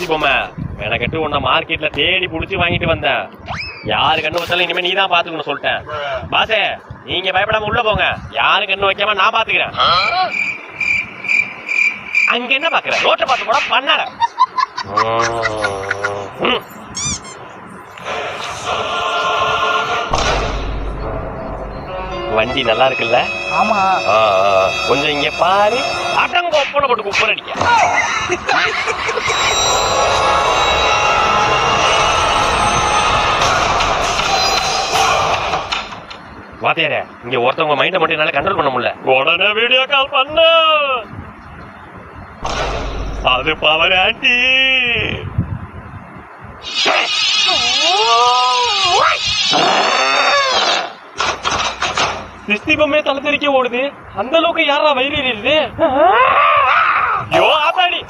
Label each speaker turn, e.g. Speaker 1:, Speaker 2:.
Speaker 1: பொம்மை மெனக்கெட்டு உன்னை மார்க்கெட்ல தேடி புடிச்சு வாங்கிட்டு வந்தேன். யாரு கண்ணு வச்சாலும் இனிமே நீ தான் பாத்துக்கணும் சொல்லிட்டேன். பாசே நீங்க பயப்படாம உள்ள போங்க. யாரு கண்ணு வைக்காம நான் பாத்துக்கிறேன். அங்க என்ன பாக்குற? ரோட்டை பார்த்து கூட பண்ணாட. வண்டி நல்லா இருக்குல்ல?
Speaker 2: ஆமா.
Speaker 1: கொஞ்சம் இங்க பாரு. அடங்க ஒப்பனை போட்டு குப்பர் அடிக்க. வாத்தியாரே இங்க ஒருத்தவங்க மைண்ட மட்டும் என்னால கண்ட்ரோல் பண்ண முடியல. உடனே வீடியோ கால் பண்ண. அது பவர் ஆண்டி. திஷ்டி பொம்மையை தலை தெறிக்க ஓடுது. அந்த அளவுக்கு யாரா வயிறு எரியுது? யோ ஆத்தாடி.